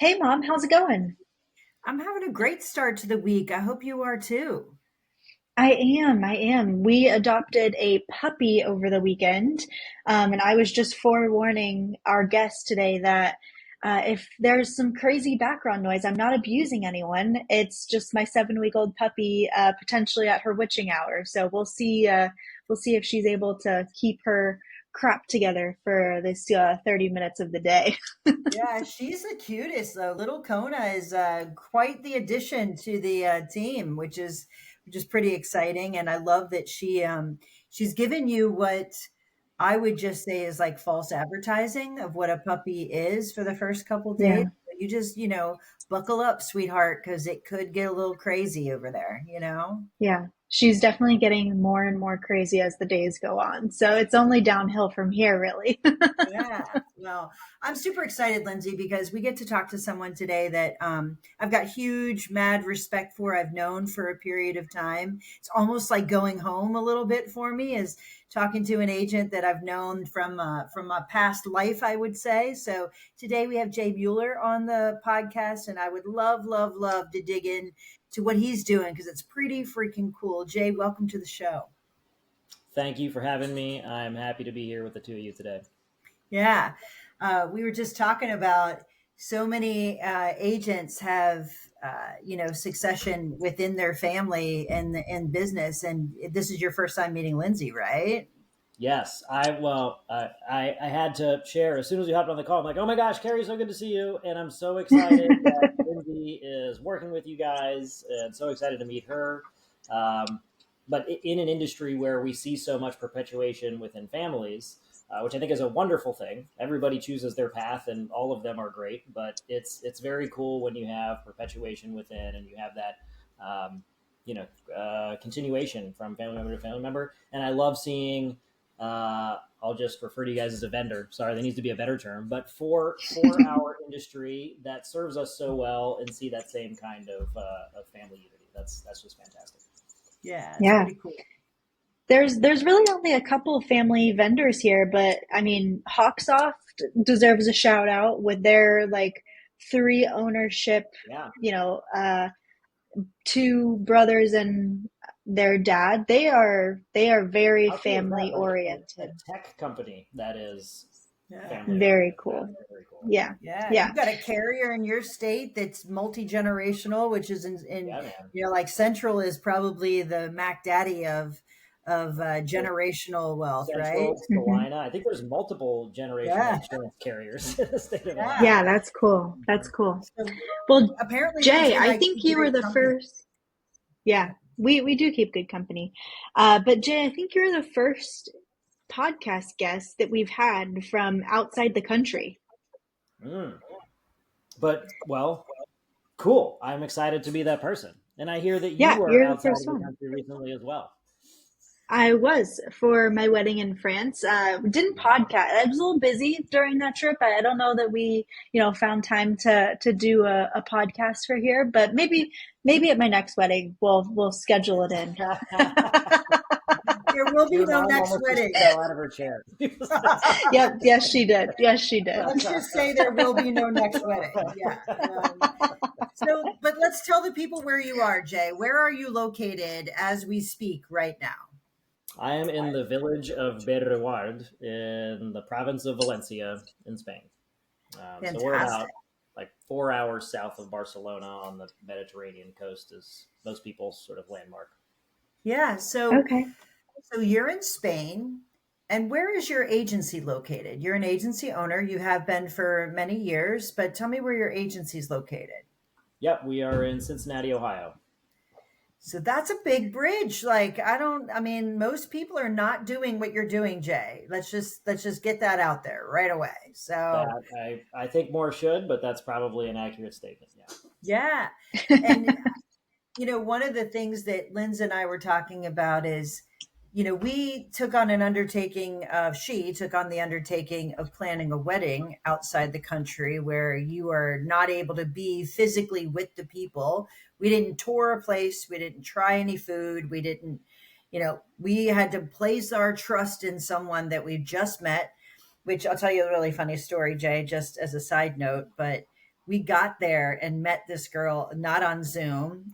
Hey mom, how's it going? I'm having a great start to the week. I hope you are too. I am. We adopted a puppy over the weekend. And I was just forewarning our guests today that if there's some crazy background noise, I'm not abusing anyone. It's just my 7-week-old puppy, potentially at her witching hour. So we'll see if she's able to keep her crap together for this 30 minutes of the day. Yeah, she's the cutest though. Little Kona is quite the addition to the team, which is pretty exciting. And I love that she's given you what I would just say is like false advertising of what a puppy is for the first couple days. Yeah. You just, buckle up, sweetheart, because it could get a little crazy over there. Yeah, she's definitely getting more and more crazy as the days go on. So it's only downhill from here, really. Yeah. Well, I'm super excited, Lindsay, because we get to talk to someone today that I've got huge, mad respect for. I've known for a period of time. It's almost like going home a little bit for me, is talking to an agent that I've known from a past life, I would say. So today we have Jay Mueller on the podcast, and I would love, love, love to dig in to what he's doing because it's pretty freaking cool. Jay, welcome to the show. Thank you for having me. I'm happy to be here with the two of you today. Yeah. We were just talking about so many agents have, succession within their family and business. And this is your first time meeting Lindsay, right? Yes, I had to share as soon as we hopped on the call. I'm like, oh my gosh, Carrie, so good to see you, and I'm so excited that Lindsay is working with you guys, and so excited to meet her. But in an industry where we see so much perpetuation within families, which I think is a wonderful thing. Everybody chooses their path, and all of them are great. But it's very cool when you have perpetuation within, and you have that continuation from family member to family member. And I love seeing. I'll just refer to you guys as a vendor. Sorry, there needs to be a better term, but for our industry that serves us so well, and see that same kind of family unity. That's just fantastic. Yeah, it's Yeah. pretty cool. There's really only a couple of family vendors here, but I mean, Hawksoft deserves a shout out with their like three ownership, Yeah, you know, two brothers and their dad. They are very how cool is family that? Like a oriented. tech company that is Yeah. family Very oriented. That's cool. very cool. Yeah. Yeah. Yeah. You've got a carrier in your state that's multi-generational, which is in Yeah, man. like Central is probably the Mac Daddy of generational wealth, right? Central, Hmm. Salina. I think there's multiple generational Yeah. insurance carriers in the state of Yeah. Illinois. Yeah, that's cool. That's cool. So Well, apparently Jay, Lindsay and I I think keep you were great the company. first. Yeah, we do keep good company. But Jay, I think you're the first podcast guest that we've had from outside the country. Mm. But well, cool. I'm excited to be that person. And I hear that you Yeah, were you're the outside first of the one. country recently as well. I was for my wedding in France. Didn't podcast. I was a little busy during that trip. I don't know that we, found time to do a podcast for here, but maybe at my next wedding we'll schedule it in. There will be Your no mom next almost just wedding. fell out of her chair. Yep. Yes, she did. Yes, she did. Let's just say there will be no next wedding. Yeah. But let's tell the people where you are, Jay. Where are you located as we speak right now? I am in the village of Berreward in the province of Valencia in Spain. So we're about Fantastic. like 4 hours south of Barcelona on the Mediterranean coast, is most people's sort of landmark. Yeah. Okay. So you're in Spain. And where is your agency located? You're an agency owner. You have been for many years, but tell me where your agency is located. Yep, we are in Cincinnati, Ohio. So that's a big bridge. I mean, most people are not doing what you're doing, Jay. Let's just get that out there right away. That So, I think more should, but that's probably an accurate statement. Yeah. yeah. And one of the things that Linz and I were talking about is, we took on an undertaking of, she took on the undertaking of planning a wedding outside the country where you are not able to be physically with the people. We didn't tour a place. We didn't try any food. We didn't, we had to place our trust in someone that we've just met, which I'll tell you a really funny story, Jay, just as a side note. But we got there and met this girl, not on Zoom,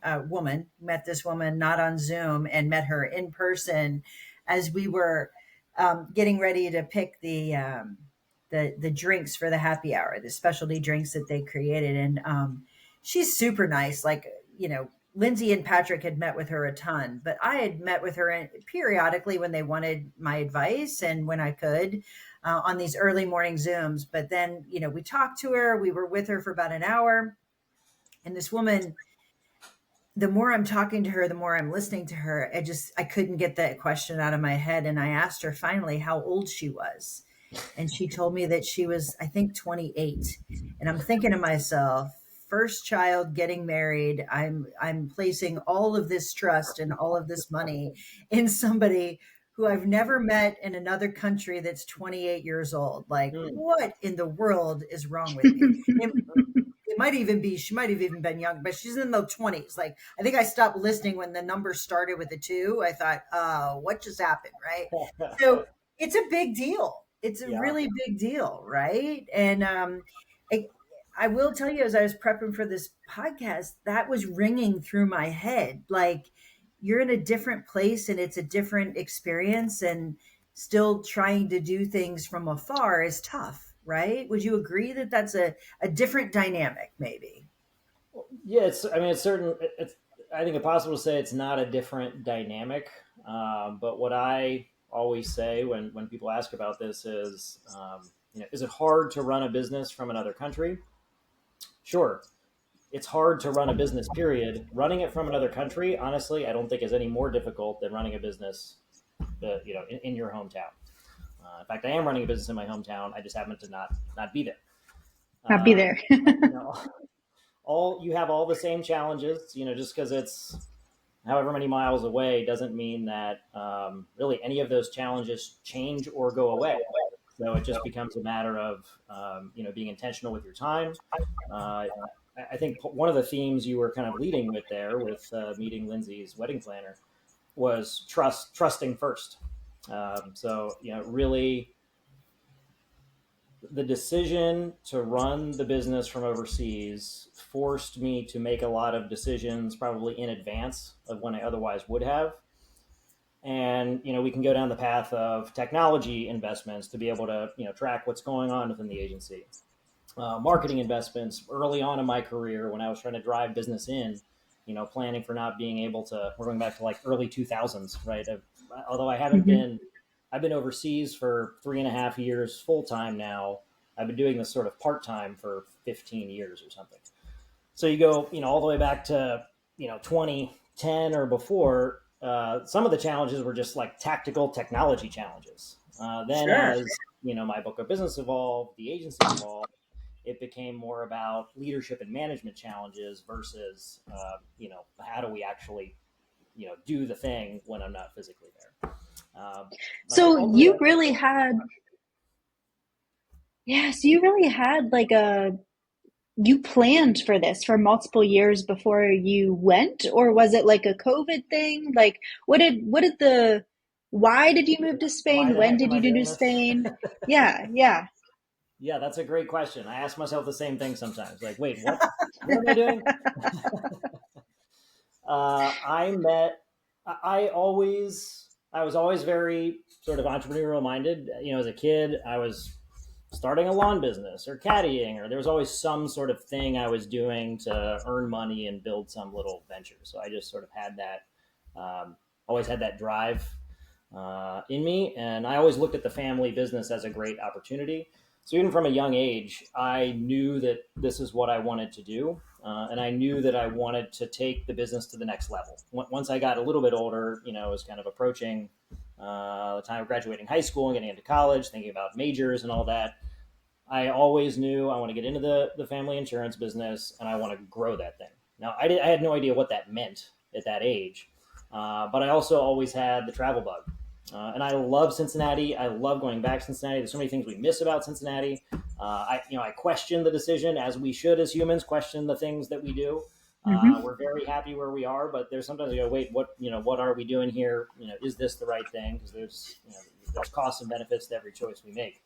met this woman, not on Zoom, and met her in person as we were getting ready to pick the drinks for the happy hour, the specialty drinks that they created. And she's super nice. Like, Lindsay and Patrick had met with her a ton, but I had met with her periodically when they wanted my advice and when I could on these early morning Zooms. But then, we talked to her, we were with her for about an hour. And this woman, the more I'm talking to her, the more I'm listening to her, I couldn't get that question out of my head. And I asked her finally how old she was. And she told me that she was, I think, 28. And I'm thinking to myself, first child, getting married, I'm placing all of this trust and all of this money in somebody who I've never met in another country that's 28 years old. Like, what in the world is wrong with me? It might even be, she might have even been young, but she's in the 20s. Like, I think I stopped listening when the number started with a 2. I thought, what just happened, right? So it's a big deal. It's a really big deal, right? And I will tell you, as I was prepping for this podcast, that was ringing through my head. Like, you're in a different place and it's a different experience, and still trying to do things from afar is tough, right? Would you agree that that's a different dynamic, maybe? Yeah, it's certain. I think it's possible to say it's not a different dynamic. But what I always say when people ask about this is, is it hard to run a business from another country? Sure. It's hard to run a business, period. Running it from another country, honestly, I don't think is any more difficult than running a business, in your hometown. In fact, I am running a business in my hometown. I just happen to not be there. Not be there. You have all the same challenges. Just because it's however many miles away doesn't mean that really any of those challenges change or go away. So it just becomes a matter of being intentional with your time. I think one of the themes you were kind of leading with there with meeting Lindsay's wedding planner was trusting first. Really the decision to run the business from overseas forced me to make a lot of decisions probably in advance of when I otherwise would have. And, we can go down the path of technology investments to be able to, track what's going on within the agency. Marketing investments early on in my career when I was trying to drive business in, planning for not being able to, we're going back to like early 2000s, right? Although I haven't I've been overseas for 3.5 years full-time now. I've been doing this sort of part-time for 15 years or something. So you go, all the way back to, 2010 or before. Some of the challenges were just like tactical technology challenges. Then as, my book of business evolved, the agency evolved, it became more about leadership and management challenges versus, how do we actually, do the thing when I'm not physically there. So you really had like you planned for this for multiple years before you went, or was it like a COVID thing? Like why did you move to Spain? When did you move to Spain? Yeah. Yeah, that's a great question. I ask myself the same thing sometimes. Like, wait, what am I doing? I was always very sort of entrepreneurial minded. As a kid, I was starting a lawn business or caddying, or there was always some sort of thing I was doing to earn money and build some little venture. So I just sort of had that, always had that drive in me. And I always looked at the family business as a great opportunity. So even from a young age, I knew that this is what I wanted to do. And I knew that I wanted to take the business to the next level. Once I got a little bit older, I was kind of approaching the time of graduating high school and getting into college, thinking about majors and all that. I always knew I want to get into the family insurance business and I want to grow that thing. Now, I had no idea what that meant at that age, but I also always had the travel bug. And I love Cincinnati. I love going back to Cincinnati. There's so many things we miss about Cincinnati. I question the decision, as we should as humans question the things that we do. We're very happy where we are, but there's sometimes you go, wait, what are we doing here? Is this the right thing? Because there's costs and benefits to every choice we make.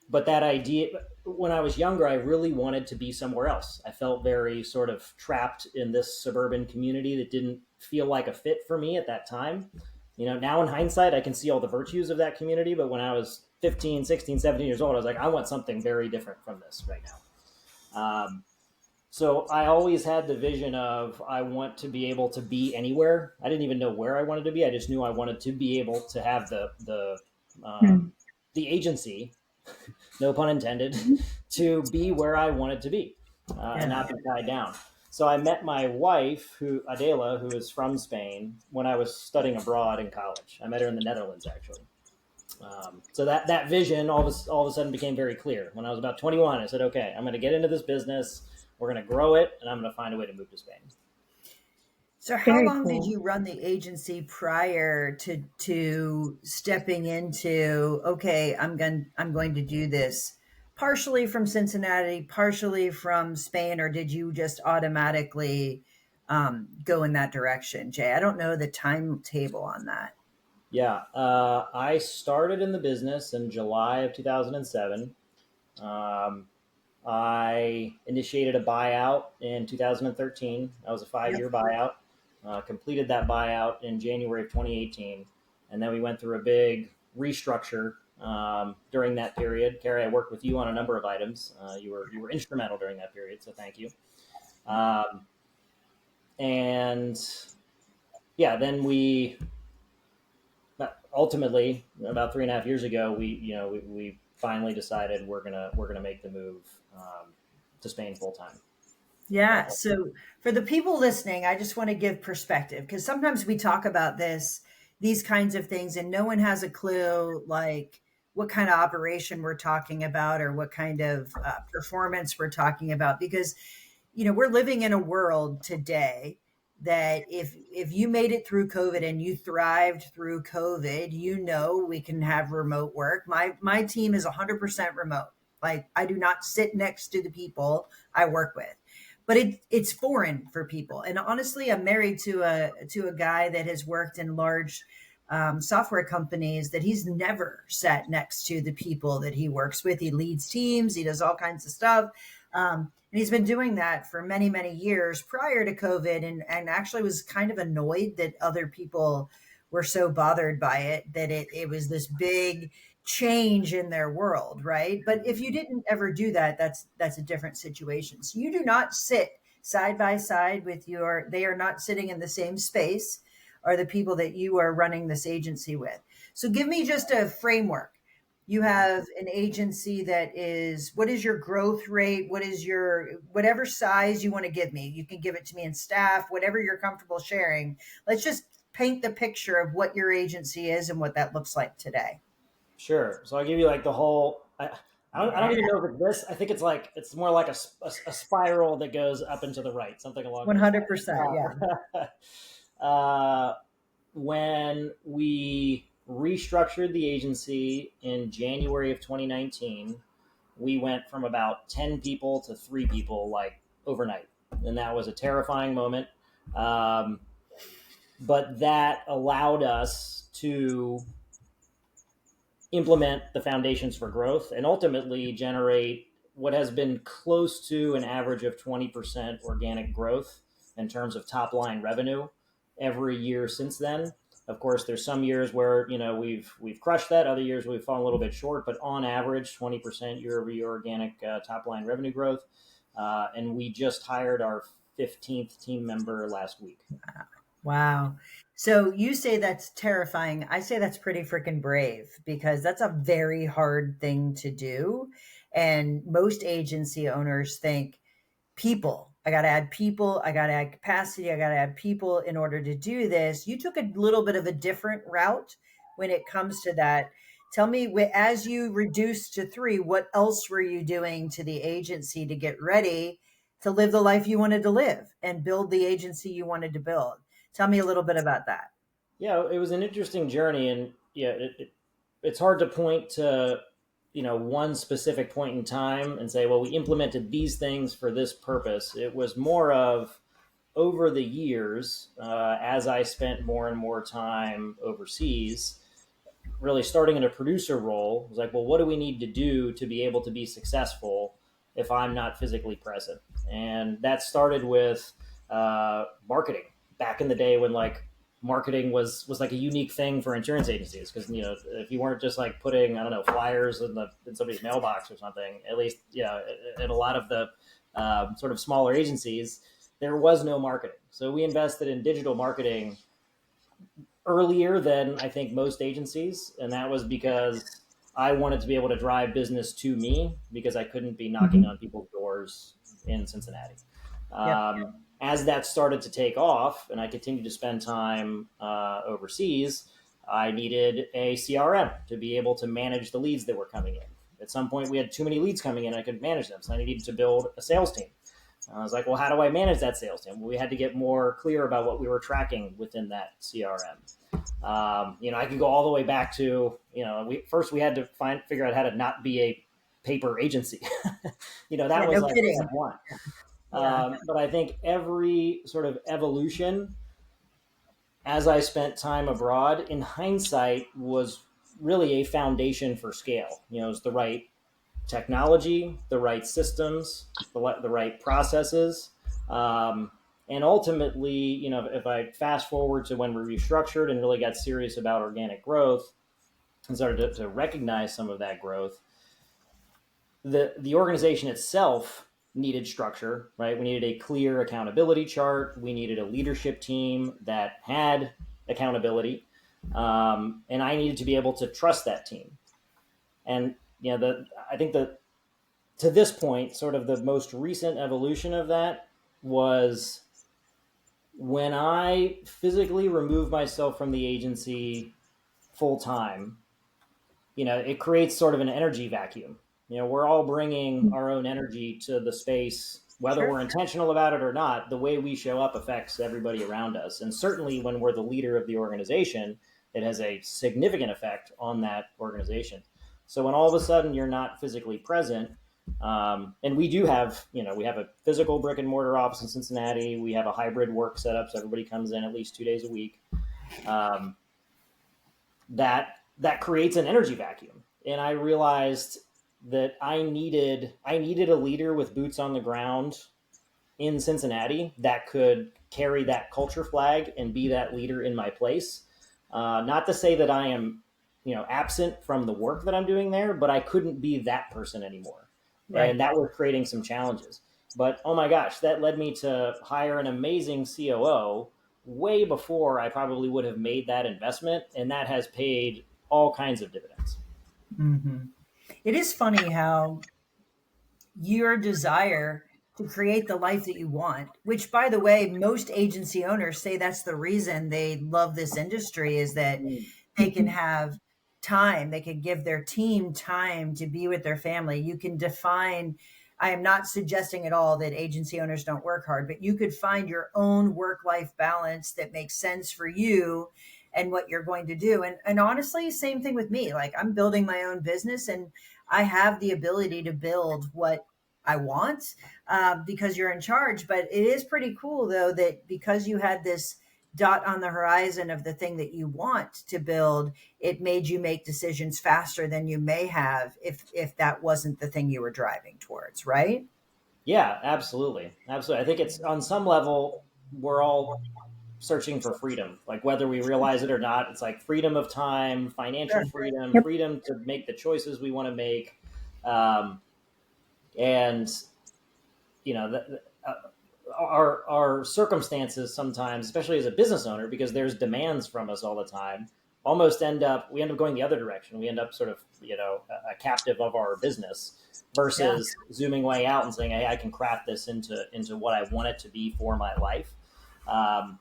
but that idea, when I was younger, I really wanted to be somewhere else. I felt very sort of trapped in this suburban community that didn't feel like a fit for me at that time. Now in hindsight, I can see all the virtues of that community. But when I was 15, 16, 17 years old, I was like, I want something very different from this right now. So I always had the vision of I want to be able to be anywhere. I didn't even know where I wanted to be. I just knew I wanted to be able to have Hmm. the agency, no pun intended, to be where I wanted to be and Yeah. not be tied down. So I met my wife, Adela, who is from Spain, when I was studying abroad in college. I met her in the Netherlands, actually. So that vision all of a sudden became very clear. When I was about 21, I said, okay, I'm going to get into this business. We're going to grow it, and I'm going to find a way to move to Spain. So how Very long did cool. you run the agency prior to stepping into, okay, I'm going to do this partially from Cincinnati, partially from Spain, or did you just automatically go in that direction, Jay? I don't know the timetable on that. Yeah, I started in the business in July of 2007. Um, I initiated a buyout in 2013. That was a Yep. 5-year buyout. Completed that buyout in January of 2018, and then we went through a big restructure during that period. Carey, I worked with you on a number of items. You were instrumental during that period, so thank you. Um, and yeah, then we ultimately about 3.5 years ago we finally decided we're gonna make the move to Spain full time. Yeah. So for the people listening, I just want to give perspective because sometimes we talk about these kinds of things, and no one has a clue like what kind of operation we're talking about or what kind of performance we're talking about. Because we're living in a world today that if you made it through COVID and you thrived through COVID, we can have remote work. My team is 100% remote. Like I do not sit next to the people I work with, but it's foreign for people. And honestly, I'm married to a guy that has worked in large software companies that he's never sat next to the people that he works with. He leads teams, he does all kinds of stuff. And he's been doing that for many, many years prior to COVID, and actually was kind of annoyed that other people were so bothered by it, that it was this big change in their world, right? But if you didn't ever do that, that's a different situation. So you do not sit side by side with they are not sitting in the same space, are the people that you are running this agency with. So give me just a framework. You have an agency what is your growth rate? What is whatever size you want to give me? You can give it to me in staff, whatever you're comfortable sharing. Let's just paint the picture of what your agency is and what that looks like today. Sure. So I'll give you like the whole. I don't Yeah. even know if it's this. I think it's more like a spiral that goes up and to the right, something along those 100%. Yeah. lines. When we restructured the agency in January of 2019, we went from about 10 people to 3 people like overnight. And that was a terrifying moment. Um, but that allowed us to implement the foundations for growth and ultimately generate what has been close to an average of 20% organic growth in terms of top line revenue every year since then. Of course, there's some years where we've crushed that. Other years we've fallen a little bit short, but on average, 20% year over year organic top line revenue growth. And we just hired our 15th team member last week. Wow. So you say that's terrifying. I say that's pretty freaking brave because that's a very hard thing to do. And most agency owners think, people. I got to add people. I got to add capacity. I got to add people in order to do this. You took a little bit of a different route when it comes to that. Tell me, as you reduced to 3, what else were you doing to the agency to get ready to live the life you wanted to live and build the agency you wanted to build? Tell me a little bit about that. Yeah, it was an interesting journey, and yeah, it's hard to point to one specific point in time and say, well, we implemented these things for this purpose. It was more of over the years, as I spent more and more time overseas, really starting in a producer role, was like, well, what do we need to do to be able to be successful if I'm not physically present? And that started with marketing back in the day when like marketing was like a unique thing for insurance agencies, because if you weren't just like putting, I don't know, flyers in somebody's mailbox or something, at least in a lot of the sort of smaller agencies, there was no marketing. So we invested in digital marketing earlier than I think most agencies, and that was because I wanted to be able to drive business to me because I couldn't be knocking Mhm. on people's doors in Cincinnati. Yep. As that started to take off, and I continued to spend time overseas, I needed a CRM to be able to manage the leads that were coming in. At some point, we had too many leads coming in, and I couldn't manage them, so I needed to build a sales team. I was like, well, how do I manage that sales team? Well, we had to get more clear about what we were tracking within that CRM. I could go all the way back to, we had to figure out how to not be a paper agency. That Yeah, was no like step kidding. one. Yeah. But I think every sort of evolution as I spent time abroad, in hindsight, was really a foundation for scale. It's the right technology, the right systems, the right processes. Um, and ultimately, if I fast forward to when we restructured and really got serious about organic growth and started to recognize some of that growth, the organization itself needed structure, right? We needed a clear accountability chart. We needed a leadership team that had accountability. And I needed to be able to trust that team. And, I think that to this point, sort of the most recent evolution of that was when I physically removed myself from the agency full time. It creates sort of an energy vacuum. We're all bringing our own energy to the space, whether Sure. we're intentional about it or not. The way we show up affects everybody around us. And certainly when we're the leader of the organization, it has a significant effect on that organization. So when all of a sudden you're not physically present, and we do have, we have a physical brick and mortar office in Cincinnati. We have a hybrid work setup, so everybody comes in at least 2 days a week. Um, that creates an energy vacuum, and I realized that I needed a leader with boots on the ground in Cincinnati that could carry that culture flag and be that leader in my place. Not to say that I am, absent from the work that I'm doing there, but I couldn't be that person anymore, Right. and that was creating some challenges. But oh my gosh, that led me to hire an amazing COO way before I probably would have made that investment, and that has paid all kinds of dividends. Hmm. It is funny how your desire to create the life that you want, which by the way, most agency owners say that's the reason they love this industry, is that Mm. they can have time, they can give their team time to be with their family. You can define, I am not suggesting at all that agency owners don't work hard, but you could find your own work life balance that makes sense for you and what you're going to do. And honestly, same thing with me. Like, I'm building my own business and I have the ability to build what I want, because you're in charge. But it is pretty cool, though, that because you had this dot on the horizon of the thing that you want to build, it made you make decisions faster than you may have if that wasn't the thing you were driving towards, right? Yeah, absolutely, absolutely. I think it's on some level we're all searching for freedom, like whether we realize it or not. It's like freedom of time, financial Sure. freedom, Yep. freedom to make the choices we want to make. um, and our circumstances sometimes, especially as a business owner, because there's demands from us all the time, almost we end up going the other direction. We end up sort of a captive of our business Yeah. versus zooming way out and saying, hey, I can craft this into what I want it to be for my life. um,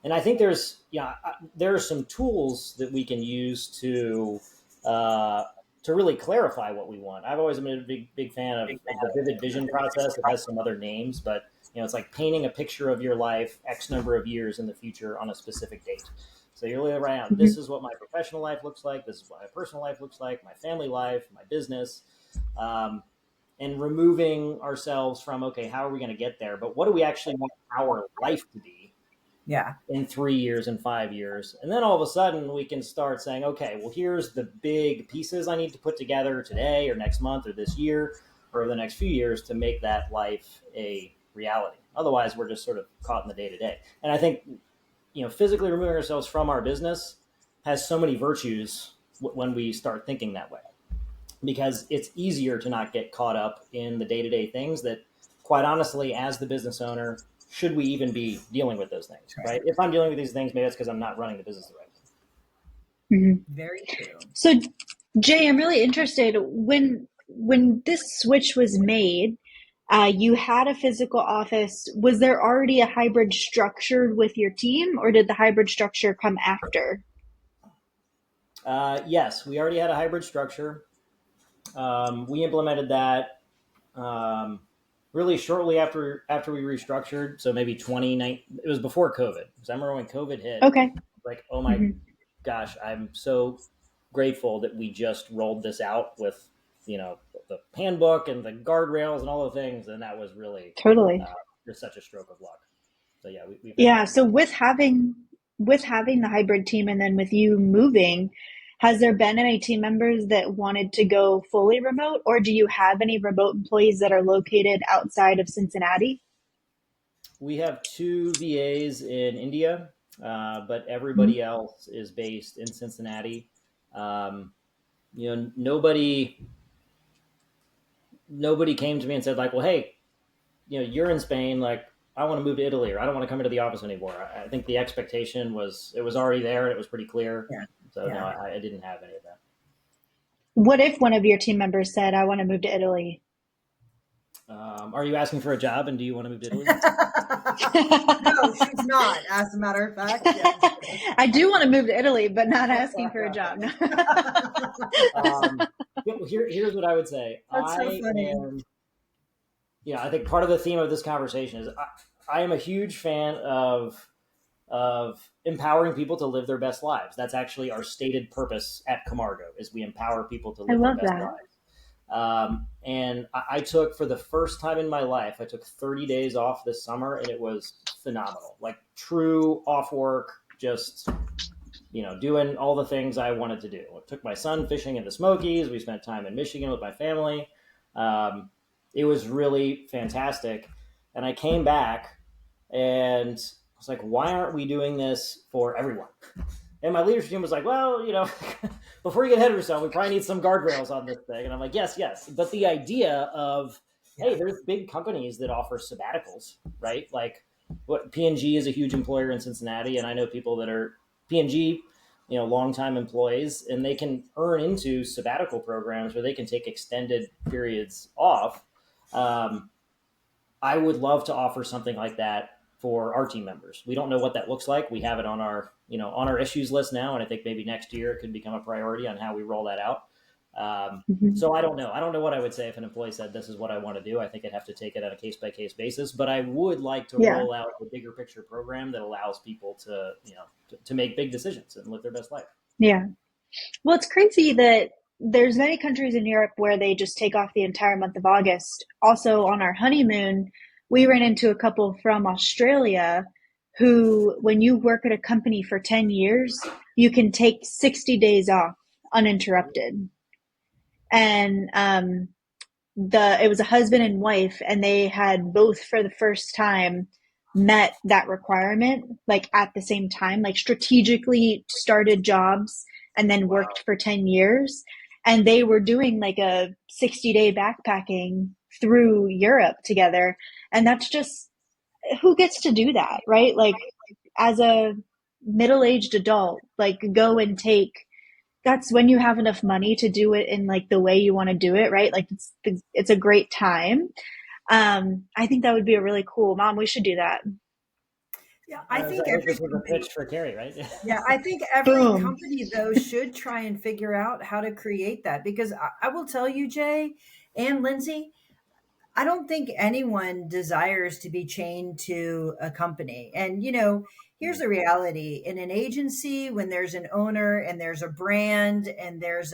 and I think there are some tools that we can use uh, to really clarify what we want. I've always been a big fan of the vivid vision process. It has some other names, but it's like painting a picture of your life X number of years in the future on a specific date. So you're really right out. This Mhm. is what my professional life looks like. This is what my personal life looks like. My family life, my business, um, and removing ourselves from, okay, how are we going to get there? But what do we actually want our life to be? Yeah. in 3 years and 5 years. And then all of a sudden we can start saying, okay, well, here's the big pieces I need to put together today or next month or this year or the next few years to make that life a reality. Otherwise, we're just sort of caught in the day to day. And I think, physically removing ourselves from our business has so many virtues when we start thinking that way, because it's easier to not get caught up in the day to day things that, quite honestly, as the business owner, should we even be dealing with those things, right? If I'm dealing with these things, maybe it's because I'm not running the business the right way. Mm-hmm. Very true. So, Jay, I'm really interested when this switch was made. You had a physical office. Was there already a hybrid structure with your team, or did the hybrid structure come after? Yes, we already had a hybrid structure. We implemented that really shortly after we restructured. So maybe 2019. It was before COVID. Because I remember when COVID hit. Okay. Like, oh my gosh, I'm so grateful that we just rolled this out with, the handbook and the guardrails and all the things. And that was really Totally. just such a stroke of luck. So yeah, we've Yeah. So with having the hybrid team and then with you moving, has there been any team members that wanted to go fully remote, or do you have any remote employees that are located outside of Cincinnati? We have 2 VAs in India, but everybody else is based in Cincinnati. Nobody came to me and said like, well, hey, you're in Spain, like I want to move to Italy, or I don't want to come into the office anymore. I think the expectation was, it was already there and it was pretty clear. Yeah. So Yeah. no, I didn't have any of that. What if one of your team members said, I want to move to Italy? Are you asking for a job and do you want to move to Italy? No, she's not, as a matter of fact. Yes. I do want to move to Italy, but not asking for a job. Here's what I would say. That's so funny. I think part of the theme of this conversation is I am a huge fan of empowering people to live their best lives. That's actually our stated purpose at Camargo, is we empower people to live their best lives. And I took, for the first time in my life, I took 30 days off this summer, and it was phenomenal. Like true off work, just, doing all the things I wanted to do. I took my son fishing in the Smokies. We spent time in Michigan with my family. It was really fantastic. And I came back and I was like, why aren't we doing this for everyone? And my leadership team was like, well, before you get ahead of yourself, we probably need some guardrails on this thing. And I'm like, yes. But the idea of, hey, there's big companies that offer sabbaticals, right? Like what P&G is a huge employer in Cincinnati. And I know people that are P&G, longtime employees, and they can earn into sabbatical programs where they can take extended periods off. I would love to offer something like that for our team members. We don't know what that looks like. We have it on our, on our issues list now. And I think maybe next year it could become a priority on how we roll that out. So I don't know. I don't know what I would say if an employee said, this is what I want to do. I think I'd have to take it on a case by case basis, but I would like to roll out a bigger picture program that allows people to, to make big decisions and live their best life. Yeah. Well, it's crazy that there's many countries in Europe where they just take off the entire month of August. Also, on our honeymoon, we ran into a couple from Australia who, when you work at a company for 10 years, you can take 60 days off uninterrupted. And it was a husband and wife, and they had both for the first time met that requirement, like at the same time, like strategically started jobs and then worked for 10 years. And they were doing like a 60-day backpacking through Europe together. And that's just, who gets to do that, right? Like as a middle-aged adult, like go and take, that's when you have enough money to do it in like the way you want to do it, right? Like it's a great time. I think that would be a really cool, Mom, we should do that. Yeah, I think every this was a pitch for Carey, right? Yeah, I think every company though should try and figure out how to create that, because I will tell you, Jay and Lindsay, I don't think anyone desires to be chained to a company. And, here's the reality: in an agency, when there's an owner and there's a brand and there's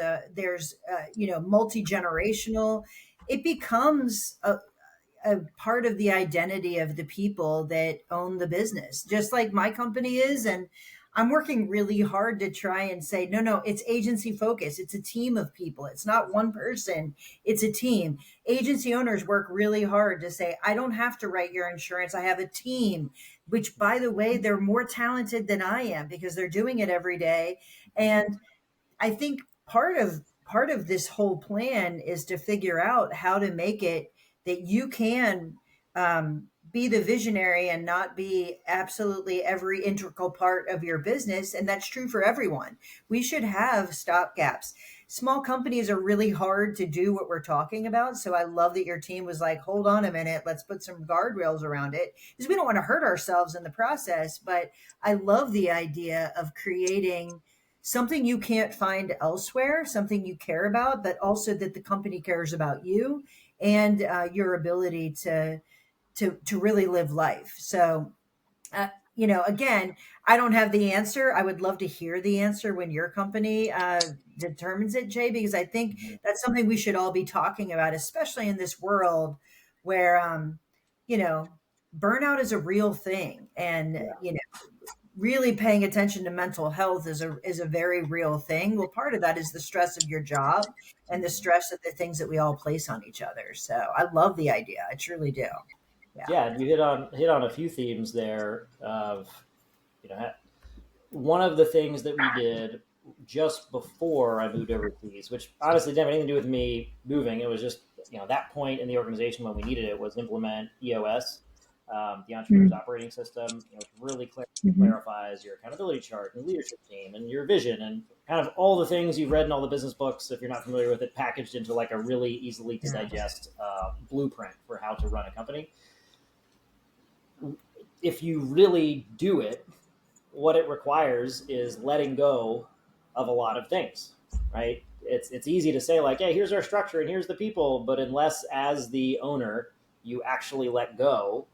multi-generational, it becomes a a part of the identity of the people that own the business, just like my company is. And I'm working really hard to try and say, no, no, it's agency focus. It's a team of people. It's not one person. It's a team. Agency owners work really hard to say, I don't have to write your insurance. I have a team, which, by the way, they're more talented than I am because they're doing it every day. And I think part of this whole plan is to figure out how to make it that you can be the visionary and not be absolutely every integral part of your business. And that's true for everyone. We should have stopgaps. Small companies are really hard to do what we're talking about. So I love that your team was like, hold on a minute, let's put some guardrails around it, because we don't want to hurt ourselves in the process. But I love the idea of creating something you can't find elsewhere, something you care about, but also that the company cares about you and your ability to really live life. So, again, I don't have the answer. I would love to hear the answer when your company determines it, Jay, because I think that's something we should all be talking about, especially in this world where, burnout is a real thing, and really paying attention to mental health is a very real thing. Well, part of that is the stress of your job and the stress of the things that we all place on each other. So I love the idea. I truly do. Yeah, you hit on a few themes there of, one of the things that we did just before I moved overseas, which honestly didn't have anything to do with me moving. It was just, that point in the organization when we needed it was implement EOS, the entrepreneur's operating system, which really clarifies your accountability chart and leadership team and your vision and kind of all the things you've read in all the business books, if you're not familiar with it, packaged into like a really easily to digest blueprint for how to run a company. If you really do it, what it requires is letting go of a lot of things, right? It's easy to say like, hey, here's our structure and here's the people, but unless as the owner you actually let go,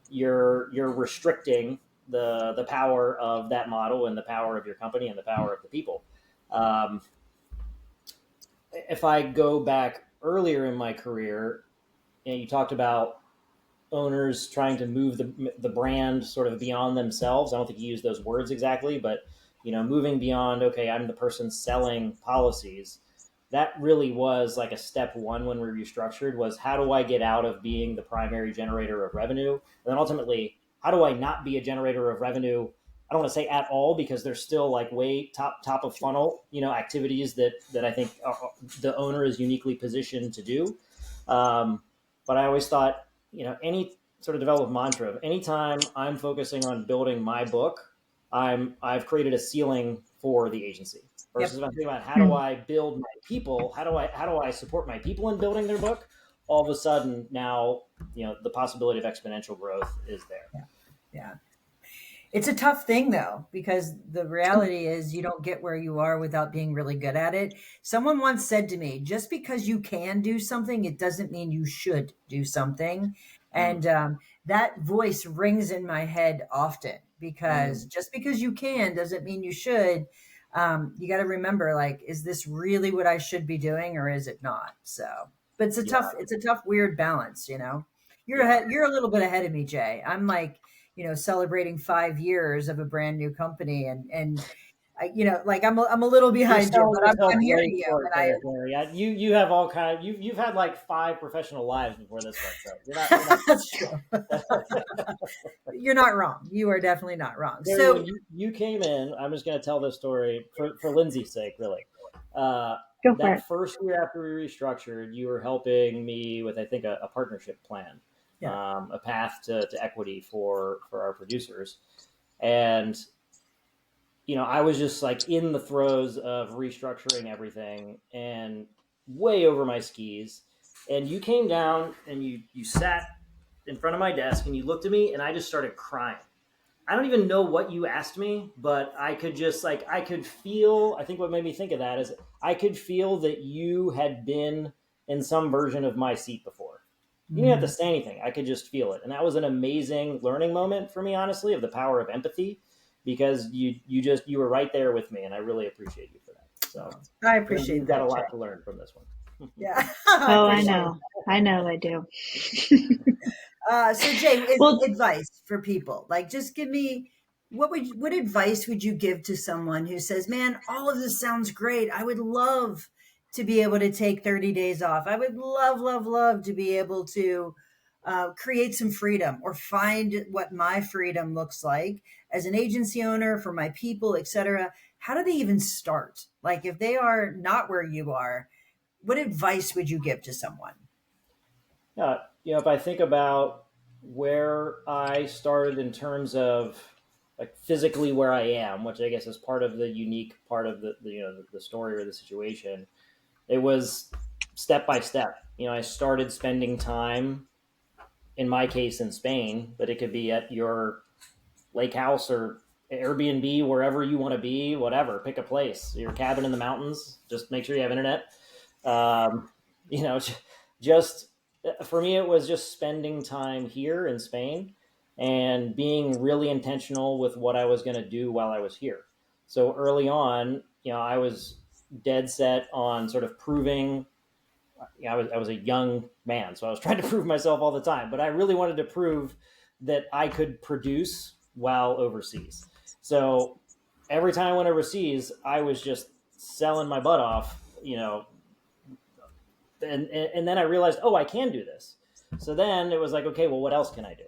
you're restricting the power of that model and the power of your company and the power of the people. If I go back earlier in my career, you talked about owners trying to move the brand sort of beyond themselves. I don't think you use those words exactly, but moving beyond, okay, I'm the person selling policies. That really was like a step one when we restructured, was how do I get out of being the primary generator of revenue? And then ultimately, how do I not be a generator of revenue? I don't want to say at all, because there's still like way top of funnel, activities that I think the owner is uniquely positioned to do. But I always thought, any sort of developed mantra of anytime I'm focusing on building my book, I've created a ceiling for the agency. Versus if I'm thinking about how do I build my people, how do I support my people in building their book, all of a sudden now, the possibility of exponential growth is there. Yeah. It's a tough thing though, because the reality is you don't get where you are without being really good at it. Someone once said to me, just because you can do something, it doesn't mean you should do something. And that voice rings in my head often, because just because you can doesn't mean you should. You got to remember, like, is this really what I should be doing, or is it not? So, but it's a tough, weird balance. You're a little bit ahead of me, Jay. I'm like, celebrating 5 years of a brand new company, and I, like I'm a little behind you, but I'm hearing you. And you have all kind. You've had like 5 professional lives before this one, so you're not That's true. You're not wrong. You are definitely not wrong. Carey, So when you came in, I'm just going to tell this story for Lindsay's sake, really. Go for it. First year after we restructured, you were helping me with, I think, a partnership plan. A path to equity for our producers. And, I was just like in the throes of restructuring everything and way over my skis. And you came down and you sat in front of my desk and you looked at me and I just started crying. I don't even know what you asked me, but I could just I could feel, I think what made me think of that is I could feel that you had been in some version of my seat before. You didn't have to say anything. I could just feel it. And that was an amazing learning moment for me, honestly, of the power of empathy, because you were right there with me. And I really appreciate you for that. So I appreciate you've got a lot to learn from this one. Yeah, Oh, for I sure. know. I know I do. So Jay, Well, advice for people, like just give me what advice would you give to someone who says, "Man, all of this sounds great. I would love to be able to take 30 days off. I would love, love, love to be able to create some freedom or find what my freedom looks like as an agency owner for my people, etc." How do they even start? Like, if they are not where you are, what advice would you give to someone? If I think about where I started in terms of like physically where I am, which I guess is part of the unique part of the story or the situation, it was step by step. I started spending time, in my case, in Spain, but it could be at your lake house or Airbnb, wherever you want to be, whatever. Pick a place, your cabin in the mountains. Just make sure you have internet. Um, you know, just for me, it was just spending time here in Spain and being really intentional with what I was going to do while I was here. So early on, I was dead set on sort of proving. I was a young man, so I was trying to prove myself all the time. But I really wanted to prove that I could produce while overseas. So every time I went overseas, I was just selling my butt off, and then I realized, oh, I can do this. So then it was like, okay, well, what else can I do?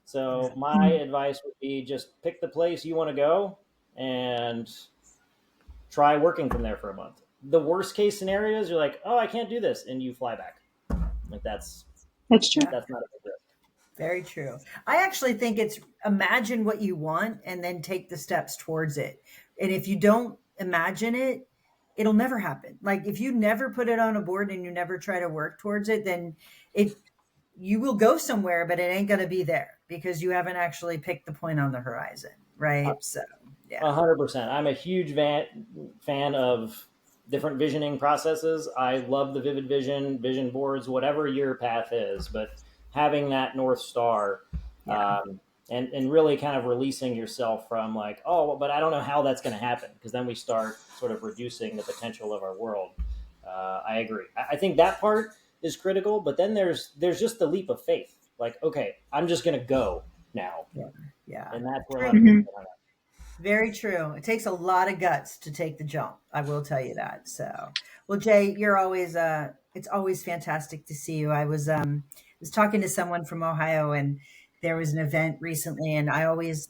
So my mm, advice would be just pick the place you want to go and try working from there for a month. The worst case scenario is you're like, oh, I can't do this, and you fly back. Like that's true. Yeah. that's not a big risk. Very true. I actually think it's imagine what you want and then take the steps towards it. And if you don't imagine it, it'll never happen. Like, if you never put it on a board and you never try to work towards it, then it you will go somewhere, but it ain't going to be there because you haven't actually picked the point on the horizon, right? So, yeah. 100%. I'm a huge fan of different visioning processes. I love the vivid vision boards, whatever your path is, but having that North Star, Yeah. and really kind of releasing yourself from like, oh, well, but I don't know how that's going to happen, because then we start sort of reducing the potential of our world. I agree. I think that part is critical, but then there's just the leap of faith. Like, okay, I'm just going to go now, Yeah. Yeah. and that's where a lot of True. people Hmm. get hung up. Very true. It takes a lot of guts to take the jump. I will tell you that. So, well, Jay, you're always it's always fantastic to see you. I was talking to someone from Ohio, and there was an event recently, and I always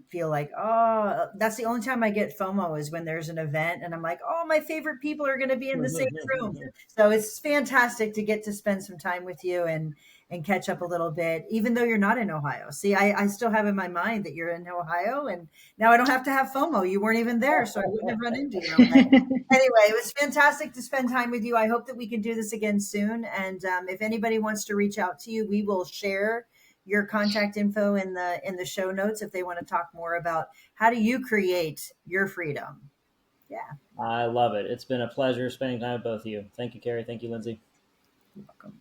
feel like, oh, that's the only time I get FOMO is when there's an event, and I'm like, oh, my favorite people are going to be in the same room. So it's fantastic to get to spend some time with you and catch up a little bit, even though you're not in Ohio. See, I still have in my mind that you're in Ohio, and now I don't have to have FOMO. You weren't even there, so I wouldn't have run into you. But anyway, it was fantastic to spend time with you. I hope that we can do this again soon. And if anybody wants to reach out to you, we will share your contact info in the show notes if they want to talk more about how do you create your freedom. Yeah, I love it. It's been a pleasure spending time with both of you. Thank you, Carey. Thank you, Lindsay. you're welcome.